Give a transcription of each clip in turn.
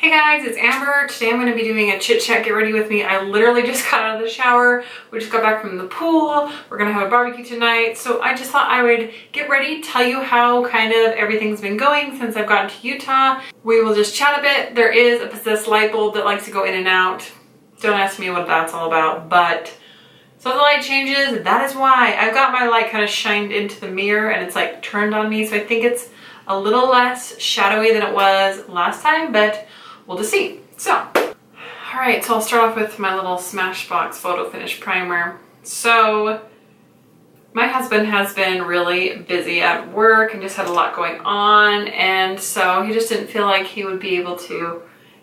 Hey guys, it's Amber. Today I'm going to be doing a chit chat. Get ready with me. I literally just got out of the shower. We just got back from the pool. We're going to have a barbecue tonight. So I just thought I would get ready, tell you how kind of everything's been going since I've gotten to Utah. We will just chat a bit. There is a possessed light bulb that likes to go in and out. Don't ask me what that's all about, but so the light changes, that is why. I've got my light kind of shined into the mirror and it's like turned on me. So I think it's a little less shadowy than it was last time, but we'll just see. So, all right, so I'll start off with my little Smashbox photo finish primer. So my husband has been really busy at work and just had a lot going on. And so he just didn't feel like he would be able to,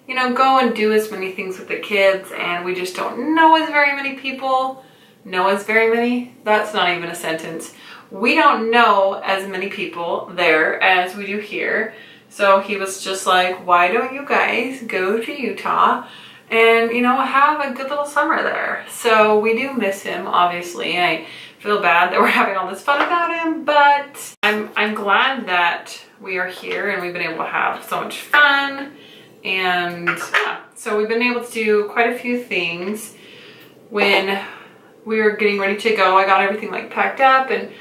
you know, go and do as many things with the kids. And we just don't know as very many people. That's not even a sentence. We don't know as many people there as we do here. So he was just like, why don't you guys go to Utah and, you know, have a good little summer there? So we do miss him, obviously. I feel bad that we're having all this fun without him, but I'm glad that we are here and we've been able to have so much fun. And yeah, so we've been able to do quite a few things. When we were getting ready to go, I got everything like packed up, and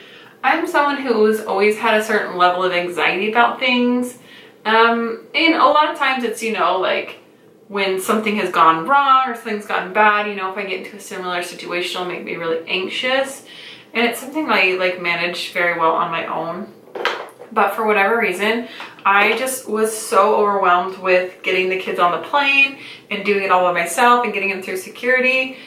I'm someone who's always had a certain level of anxiety about things. And a lot of times it's, you know, like when something has gone wrong or something's gotten bad, you know, if I get into a similar situation, it'll make me really anxious. And it's something I like manage very well on my own. But for whatever reason, I just was so overwhelmed with getting the kids on the plane and doing it all by myself and getting them through security.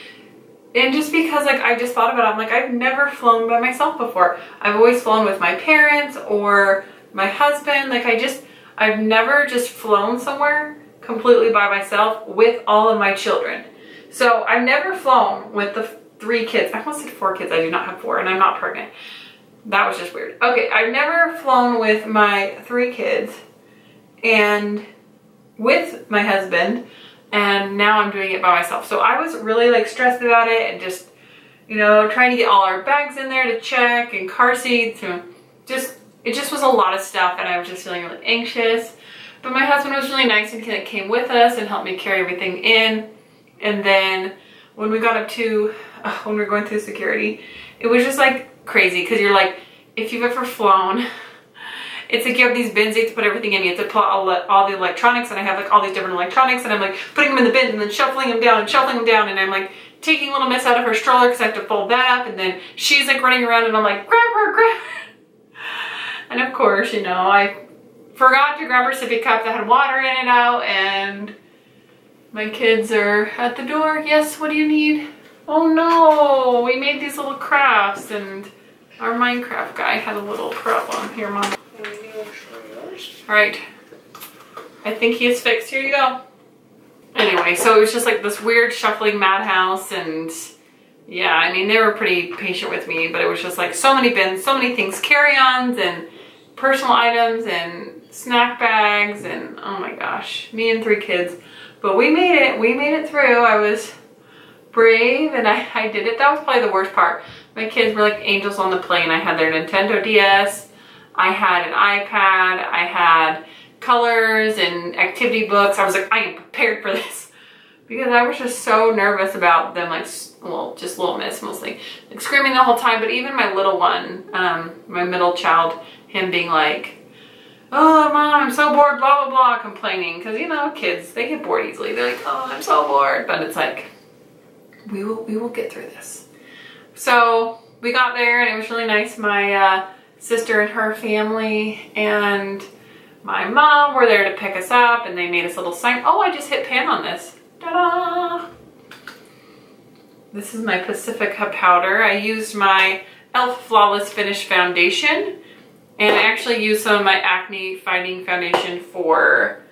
And just because like I just thought about it, I'm like, I've never flown by myself before. I've always flown with my parents or my husband. Like I've never just flown somewhere completely by myself with all of my children. So I've never flown with the 3 kids. I almost said 4 kids. I do not have 4 and I'm not pregnant. That was just weird. Okay, I've never flown with my 3 kids and with my husband, and now I'm doing it by myself. So I was really like stressed about it and just, you know, trying to get all our bags in there to check and car seats and it just was a lot of stuff, and I was just feeling really anxious. But my husband was really nice and he came with us and helped me carry everything in. And then when we got up to, when we were going through security, it was just like crazy, because you're like, if you've ever flown, it's like you have these bins, you have to put everything in. You have to put all the electronics, and I have like all these different electronics, and I'm like putting them in the bin and then shuffling them down, and I'm like taking little Miss out of her stroller because I have to fold that up, and then she's like running around and I'm like, grab her. And of course, you know, I forgot to grab her sippy cup that had water in it out, and my kids are at the door. Yes, what do you need? Oh no, we made these little crafts and our Minecraft guy had a little problem. Here, Mom. All right, I think he is fixed. Here you go. Anyway, so it was just like this weird shuffling madhouse, and yeah, I mean, they were pretty patient with me, but it was just like so many bins, so many things, carry-ons and personal items and snack bags, and oh my gosh, me and 3 kids. But we made it through. I was brave and I did it. That was probably the worst part. My kids were like angels on the plane. I had their Nintendo DS, I had an iPad, I had colors and activity books. I was like, I am prepared for this, because I was just so nervous about them, like, well, just little Miss mostly, like screaming the whole time. But even my little one, my middle child, him being like, oh Mom, I'm so bored, blah, blah, blah, complaining. Because, you know, kids, they get bored easily. They're like, oh, I'm so bored. But it's like, we will get through this. So we got there and it was really nice. My sister and her family and my mom were there to pick us up, and they made us a little sign. Oh, I just hit pan on this. Ta-da! This is my Pacifica powder. I used my e.l.f. Flawless Finish foundation, and I actually used some of my acne fighting foundation for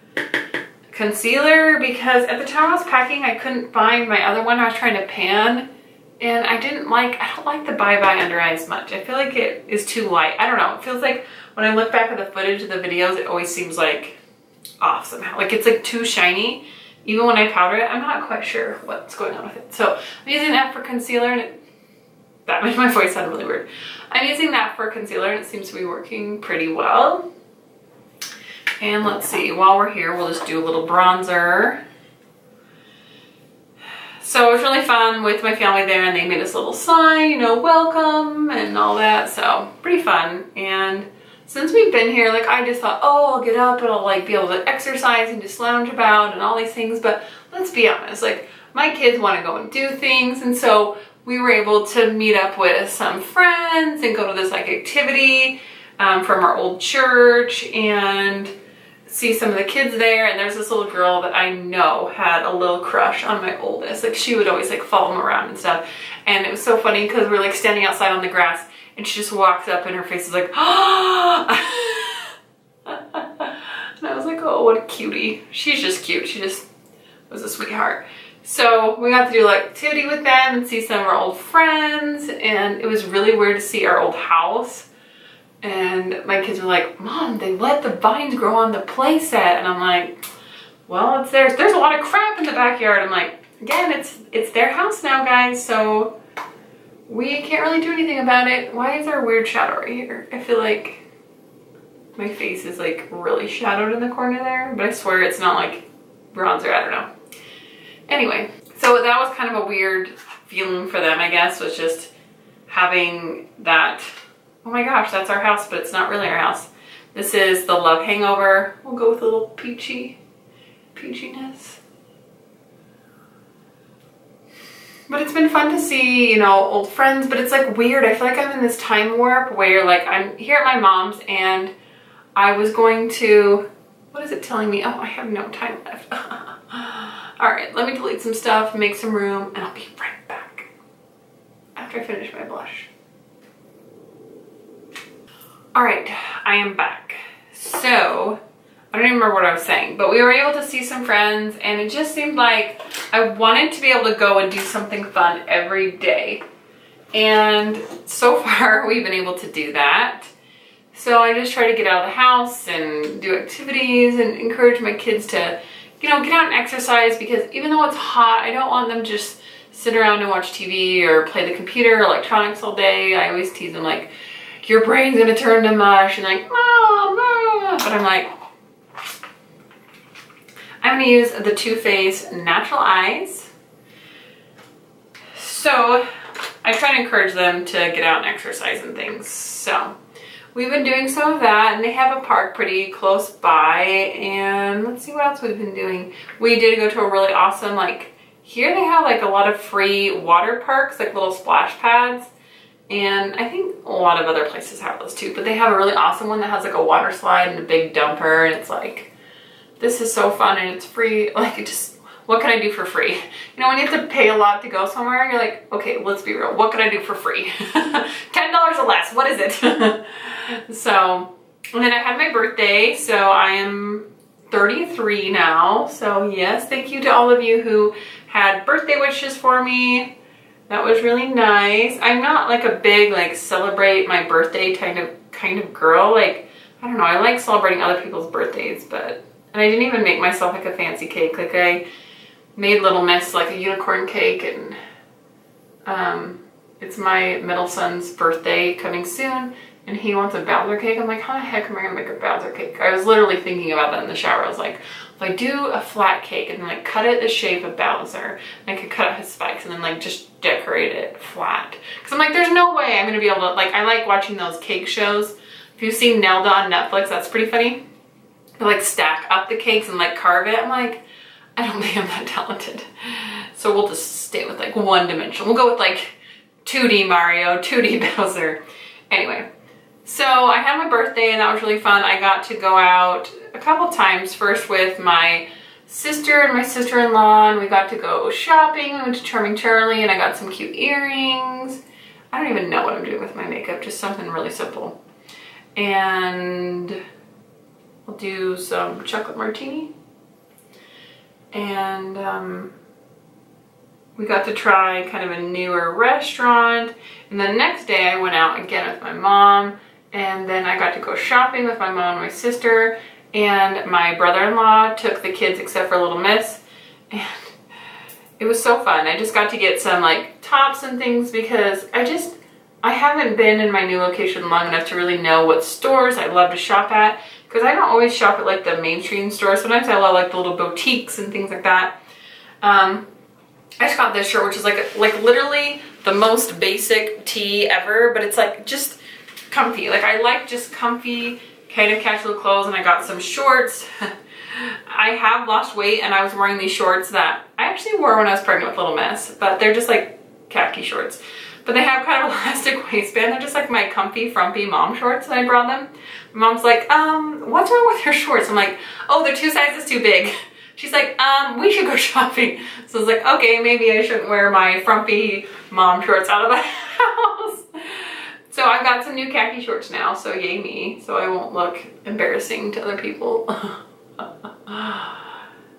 concealer, because at the time I was packing, I couldn't find my other one I was trying to pan, and I don't like the Bye Bye Under Eyes much. I feel like it is too light. I don't know. It feels like when I look back at the footage of the videos, it always seems like off somehow. Like it's like too shiny. Even when I powder it, I'm not quite sure what's going on with it. So I'm using that for concealer, and that made my voice sound really weird. I'm using that for concealer and it seems to be working pretty well. And let's see, while we're here, we'll just do a little bronzer. So it was really fun with my family there, and they made us a little sign, you know, welcome and all that. So pretty fun. And since we've been here, like, I just thought, oh, I'll get up and I'll like be able to exercise and just lounge about and all these things. But let's be honest, like, my kids want to go and do things. And so we were able to meet up with some friends and go to this like activity from our old church and see some of the kids there. And there's this little girl that I know had a little crush on my oldest. Like, she would always like follow him around and stuff. And it was so funny because we were like standing outside on the grass and she just walks up and her face is like, ah! And I was like, oh, what a cutie. She's just cute. She just was a sweetheart. So we got to do like activity with them and see some of our old friends. And it was really weird to see our old house. And my kids were like, Mom, they let the vines grow on the play set. And I'm like, well, it's theirs. There's a lot of crap in the backyard. I'm like, again, it's their house now, guys. So we can't really do anything about it. Why is there a weird shadow right here? I feel like my face is like really shadowed in the corner there, but I swear it's not like bronzer. I don't know. Anyway, so that was kind of a weird feeling for them, I guess, was just having that. Oh my gosh, that's our house, but it's not really our house. This is the Love Hangover. We'll go with a little peachiness. But it's been fun to see, you know, old friends, but it's like weird. I feel like I'm in this time warp where like I'm here at my mom's and I was going to, what is it telling me? Oh, I have no time left. All right, let me delete some stuff, make some room, and I'll be right back after I finish my blush. All right, I am back. So, I don't even remember what I was saying, but we were able to see some friends and it just seemed like I wanted to be able to go and do something fun every day. And so far we've been able to do that. So I just try to get out of the house and do activities and encourage my kids to, you know, get out and exercise, because even though it's hot, I don't want them just sit around and watch TV or play the computer or electronics all day. I always tease them like, your brain's gonna turn to mush, and like, Mom, Mom. But I'm like, I'm gonna use the Too Faced Natural Eyes. So I try to encourage them to get out and exercise and things. So we've been doing some of that, and they have a park pretty close by. And let's see what else we've been doing. We did go to a really awesome, like, here they have like a lot of free water parks, like little splash pads. And I think a lot of other places have those too, but they have a really awesome one that has like a water slide and a big dumper, and it's like, this is so fun and it's free. Like, it just, what can I do for free? You know, when you have to pay a lot to go somewhere, you're like, okay, let's be real. What can I do for free? $10 or less, what is it? So, and then I had my birthday, so I am 33 now. So yes, thank you to all of you who had birthday wishes for me. That was really nice. I'm not like a big like celebrate my birthday kind of girl. Like, I don't know, I like celebrating other people's birthdays, but, and I didn't even make myself like a fancy cake. Like, I made Little Miss like a unicorn cake, and it's my middle son's birthday coming soon, and he wants a Bowser cake. I'm like, how the heck am I gonna make a Bowser cake? I was literally thinking about that in the shower. I was like, if I do a flat cake and then like cut it the shape of Bowser, and I could cut out his spikes and then like just decorate it flat. Cause I'm like, there's no way I'm gonna be able to, like, I like watching those cake shows. If you've seen Nelda on Netflix, that's pretty funny. They like stack up the cakes and like carve it. I'm like, I don't think I'm that talented. So we'll just stay with like one dimension. We'll go with like 2D Mario, 2D Bowser. Anyway, so I had my birthday and that was really fun. I got to go out a couple times, first with my sister and my sister-in-law, and we got to go shopping. We went to Charming Charlie and I got some cute earrings. I don't even know what I'm doing with my makeup, just something really simple. And I'll do some chocolate martini. And we got to try kind of a newer restaurant. And the next day I went out again with my mom, and then I got to go shopping with my mom and my sister, and my brother-in-law took the kids except for Little Miss, and it was so fun. I just got to get some like tops and things because I haven't been in my new location long enough to really know what stores I love to shop at. because I don't always shop at like the mainstream stores. Sometimes I love like the little boutiques and things like that. I just got this shirt, which is like literally the most basic tee ever, but it's like just comfy. Like I like just comfy kind of casual clothes, and I got some shorts. I have lost weight, and I was wearing these shorts that I actually wore when I was pregnant with Little Miss, but they're just like khaki shorts. But they have kind of elastic waistband. They're just like my comfy, frumpy mom shorts, and I brought them. My mom's like, what's wrong with your shorts? I'm like, oh, they're 2 sizes too big. She's like, we should go shopping. So I was like, okay, maybe I shouldn't wear my frumpy mom shorts out of the house. So I've got some new khaki shorts now, so yay me. So I won't look embarrassing to other people.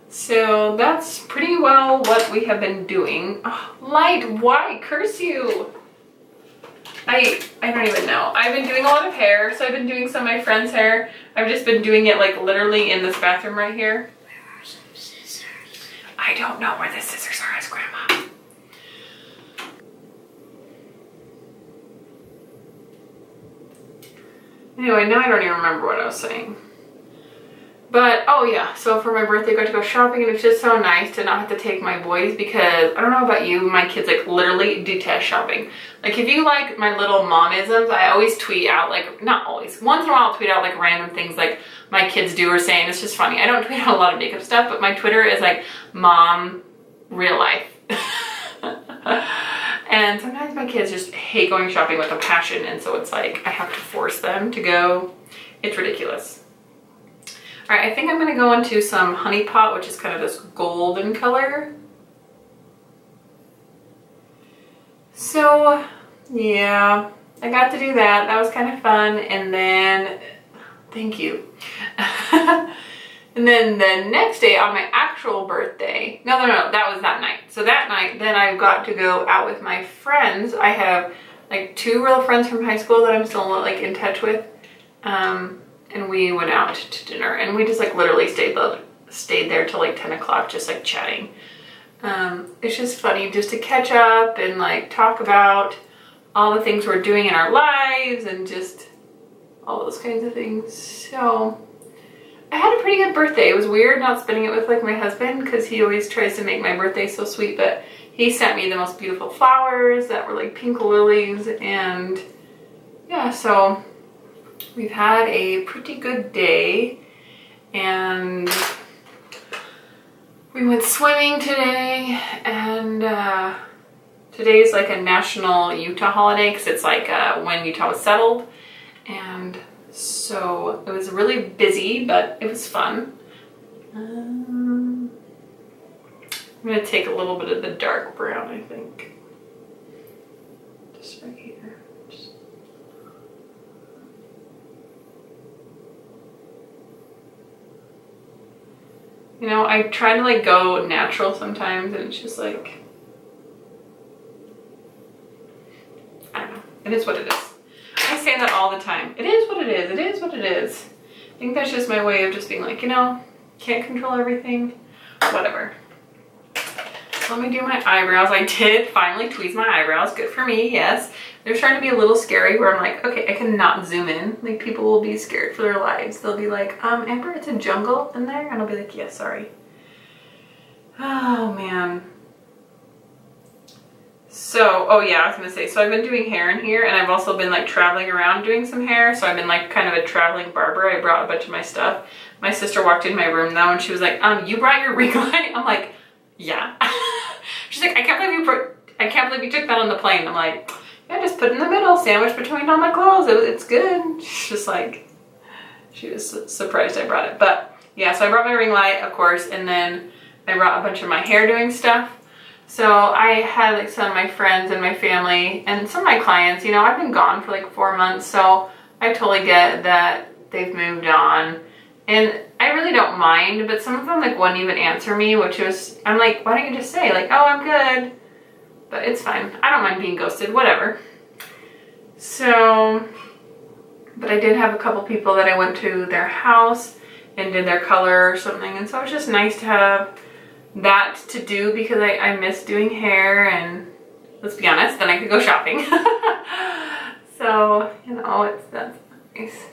So that's pretty well what we have been doing. Oh, light, why? Curse you. I don't even know. I've been doing a lot of hair, so I've been doing some of my friend's hair. I've just been doing it like literally in this bathroom right here. Where are some scissors? I don't know where the scissors are, as Grandma. Anyway, now I don't even remember what I was saying. But, oh yeah, so for my birthday I got to go shopping, and it's just so nice to not have to take my boys, because I don't know about you, my kids like literally detest shopping. Like if you like my little momisms, I always tweet out, like not always, once in a while I'll tweet out like random things like my kids do or say, and it's just funny. I don't tweet out a lot of makeup stuff, but my Twitter is like mom real life. And sometimes my kids just hate going shopping with a passion, and so it's like I have to force them to go. It's ridiculous. All right, I think I'm gonna go into some Honey Pot, which is kind of this golden color. So yeah, I got to do that. That was kind of fun. And then, thank you. And then the next day on my actual birthday, no, that was that night. So that night, then I got to go out with my friends. I have like 2 real friends from high school that I'm still like in touch with. And we went out to dinner, and we just like literally stayed there till like 10 o'clock, just like chatting. It's just funny just to catch up and like talk about all the things we're doing in our lives and just all those kinds of things. So I had a pretty good birthday. It was weird not spending it with like my husband, because he always tries to make my birthday so sweet, but he sent me the most beautiful flowers that were like pink lilies, and yeah, so we've had a pretty good day. And we went swimming today, and today's like a national Utah holiday, because it's like when Utah was settled. And so it was really busy, but it was fun. I'm gonna take a little bit of the dark brown, I think. Just right here. You know, I try to like go natural sometimes, and it's just like, I don't know. It is what it is. I say that all the time. It is what it is. It is what it is. I think that's just my way of just being like, you know, can't control everything. Whatever. Let me do my eyebrows. I did finally tweeze my eyebrows. Good for me, yes. They're starting to be a little scary, where I'm like, okay, I cannot zoom in. Like, people will be scared for their lives. They'll be like, Amber, it's a jungle in there? And I'll be like, yeah, sorry. Oh, man. So, oh yeah, I was gonna say, so I've been doing hair in here, and I've also been like traveling around doing some hair. So I've been like kind of a traveling barber. I brought a bunch of my stuff. My sister walked in my room though, and she was like, you brought your ring light? I'm like, yeah. She's like, I can't believe you took that on the plane. I'm like, yeah, just put it in the middle, sandwich between all my clothes. It's good. She's just like, she was surprised I brought it. But yeah, so I brought my ring light, of course, and then I brought a bunch of my hair doing stuff. So I had like some of my friends and my family and some of my clients. You know, I've been gone for like 4 months, so I totally get that they've moved on. And I really don't mind, but some of them like wouldn't even answer me, which was, I'm like, why don't you just say like, oh, I'm good. But it's fine. I don't mind being ghosted, whatever. So, but I did have a couple people that I went to their house and did their color or something. And so it was just nice to have that to do, because I miss doing hair, and let's be honest, then I could go shopping. So, you know, that's nice.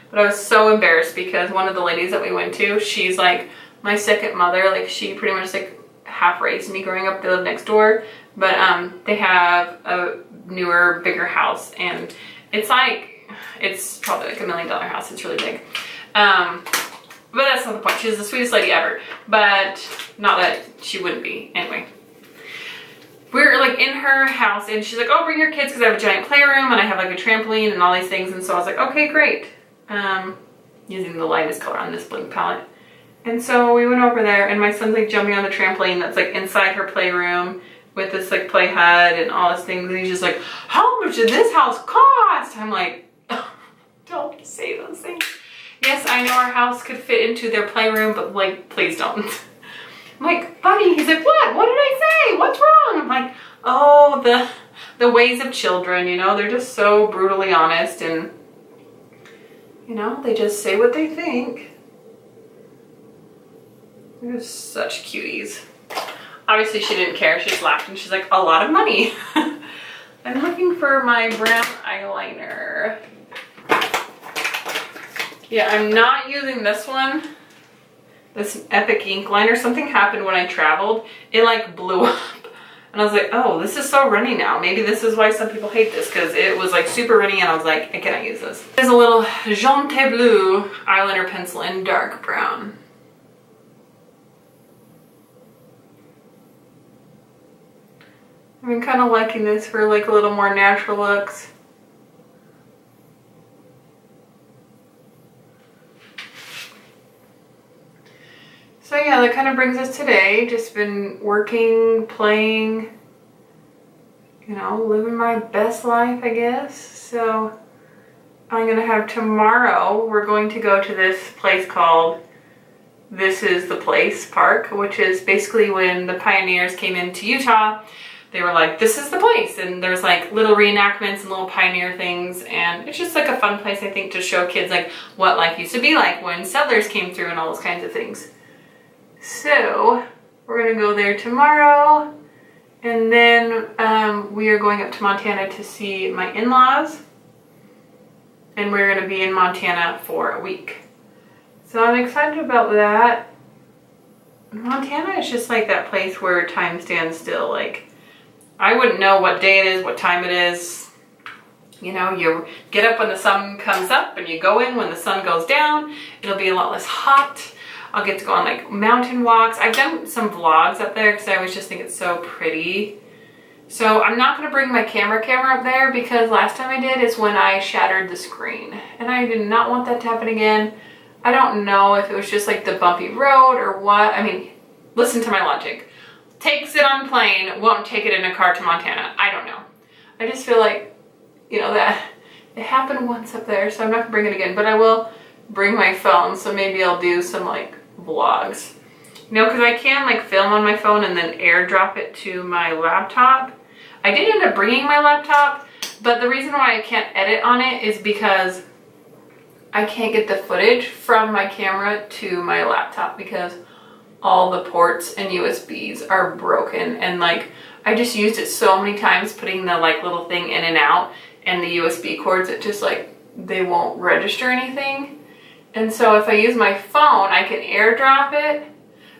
But I was so embarrassed because one of the ladies that we went to, she's like my second mother. Like she pretty much like half raised me growing up. They live next door, but they have a newer, bigger house, and it's like, it's probably like $1 million house. It's really big. But that's not the point. She's the sweetest lady ever, but not that she wouldn't be. Anyway, we're like in her house and she's like, oh, bring your kids because I have a giant playroom and I have like a trampoline and all these things. And so I was like, okay, great. Using the lightest color on this blink palette. And so we went over there and my son's like jumping on the trampoline that's like inside her playroom with this like play hut and all these things. And he's just like, how much did this house cost? I'm like, oh, don't say those things. Yes, I know our house could fit into their playroom, but like, please don't. I'm like, buddy, he's like, what? What did I say? What's wrong? I'm like, oh, the ways of children, you know, they're just so brutally honest and, you know, they just say what they think. They're such cuties. Obviously she didn't care. She just laughed and she's like, a lot of money. I'm looking for my brown eyeliner. Yeah, I'm not using this one. This Epic ink liner. Something happened when I traveled. It like blew up. And I was like, oh, this is so runny now. Maybe this is why some people hate this, because it was like super runny and I was like, I cannot use this. There's a little Jaunty Blue eyeliner pencil in dark brown. I've been kind of liking this for like a little more natural looks. So yeah, that kind of brings us today. Just been working, playing, you know, living my best life, I guess. So I'm gonna have tomorrow, we're going to go to this place called This Is the Place Park, which is basically when the pioneers came into Utah, they were like, this is the place. And there's like little reenactments and little pioneer things. And it's just like a fun place, I think, to show kids like what life used to be like when settlers came through and all those kinds of things. So we're gonna go there tomorrow, and then we are going up to Montana to see my in-laws, and we're gonna be in Montana for a week. So I'm excited about that. Montana is just like that place where time stands still. Like, I wouldn't know what day it is, what time it is. You know, you get up when the sun comes up and you go in when the sun goes down. It'll be a lot less hot. I'll get to go on like mountain walks. I've done some vlogs up there because I always just think it's so pretty. So I'm not gonna bring my camera up there because last time I did is when I shattered the screen. And I did not want that to happen again. I don't know if it was just like the bumpy road or what. I mean, listen to my logic. Takes it on plane, won't take it in a car to Montana. I don't know. I just feel like, you know, that it happened once up there, so I'm not gonna bring it again, but I will bring my phone, so maybe I'll do some like vlogs. You know, because I can like film on my phone and then airdrop it to my laptop. I did end up bringing my laptop, but the reason why I can't edit on it is because I can't get the footage from my camera to my laptop because all the ports and USBs are broken, and like I just used it so many times putting the like little thing in and out, and the USB cords, it just like they won't register anything. And so if I use my phone, I can airdrop it,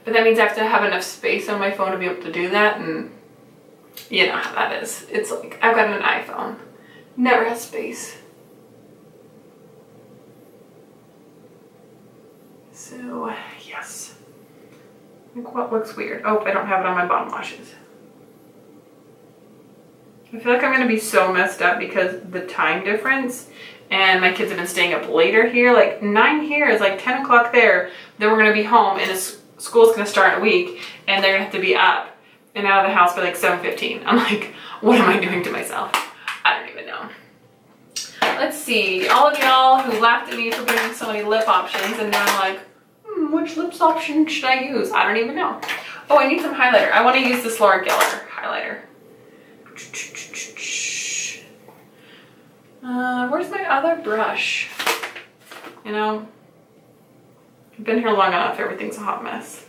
but that means I have to have enough space on my phone to be able to do that, and you know how that is. It's like, I've got an iPhone, never has space. So, yes. Like, what looks weird? Oh, I don't have it on my bottom lashes. I feel like I'm gonna be so messed up because the time difference, and my kids have been staying up later here. Like 9 here is like 10 o'clock there. Then we're gonna be home and school's gonna start in a week, and they're gonna have to be up and out of the house by like 7:15. I'm like, what am I doing to myself? I don't even know. Let's see, all of y'all who laughed at me for putting so many lip options and now like, which lips option should I use? I don't even know. Oh, I need some highlighter. I want to use this Laura Geller highlighter. Where's my other brush? You know, I've been here long enough. Everything's a hot mess.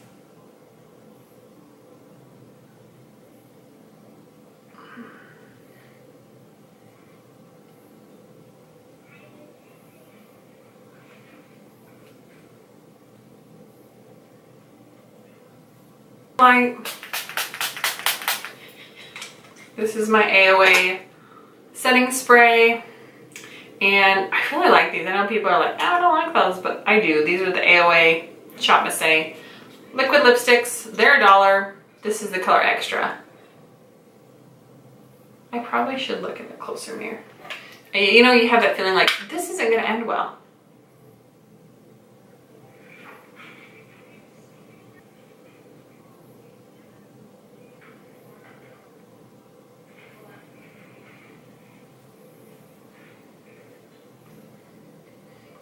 This is my AOA setting spray, and I really like these. I know people are like, oh, I don't like those, but I do. These are the AOA Shop Massé liquid lipsticks. They're $1. This is the color Extra. I probably should look in the closer mirror. You know, you have that feeling like, this isn't gonna end well.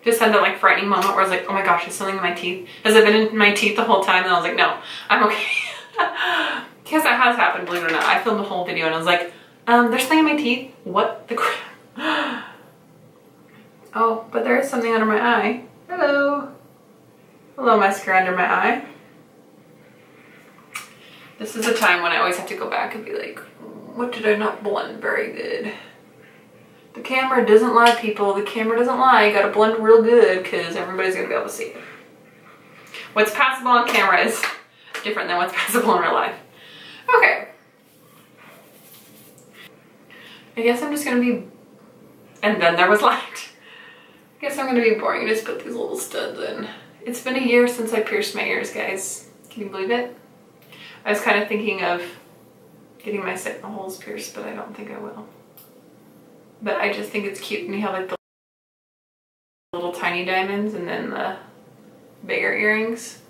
Just had that like frightening moment where I was like, oh my gosh, is something in my teeth? Has it been in my teeth the whole time? And I was like, no, I'm okay. Because that has happened, believe it or not. I filmed the whole video and I was like, there's something in my teeth. What the crap? Oh, but there is something under my eye. Hello. Hello, mascara under my eye. This is a time when I always have to go back and be like, what did I not blend very good? The camera doesn't lie, people. The camera doesn't lie. You gotta blend real good because everybody's gonna be able to see it. What's passable on camera is different than what's passable in real life. Okay. I guess I'm just gonna be, and then there was light. I guess I'm gonna be boring and just put these little studs in. It's been a year since I pierced my ears, guys. Can you believe it? I was kind of thinking of getting my signal holes pierced, but I don't think I will. But I just think it's cute, and you have like the little tiny diamonds and then the bigger earrings.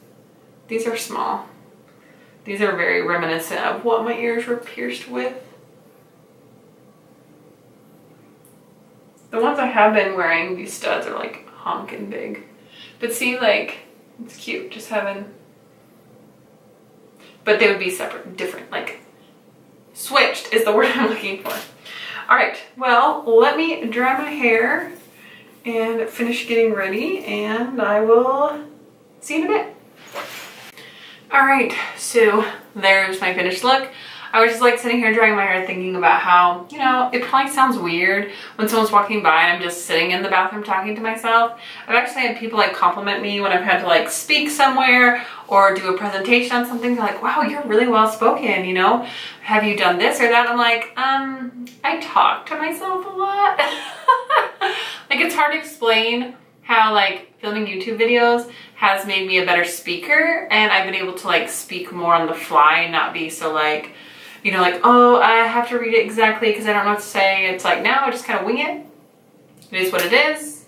These are small. These are very reminiscent of what my ears were pierced with. The ones I have been wearing, these studs are like honking big. But see, like, it's cute just having, but they would be separate, different, like switched is the word I'm looking for. All right, well, let me dry my hair and finish getting ready, and I will see you in a bit. All right, so there's my finished look. I was just like sitting here drying my hair thinking about how, you know, it probably sounds weird when someone's walking by and I'm just sitting in the bathroom talking to myself. I've actually had people like compliment me when I've had to like speak somewhere or do a presentation on something. They're like, wow, you're really well spoken, you know? Have you done this or that? I'm like, I talk to myself a lot. Like, it's hard to explain how like filming YouTube videos has made me a better speaker, and I've been able to like speak more on the fly and not be so like, you know, like, oh, I have to read it exactly because I don't know what to say. It's like, now I just kind of wing it. It is what it is.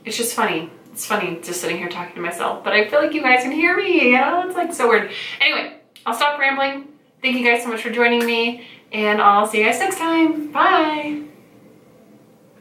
It's just funny. It's funny just sitting here talking to myself, but I feel like you guys can hear me, you know? It's like so weird. Anyway, I'll stop rambling. Thank you guys so much for joining me, and I'll see you guys next time. Bye.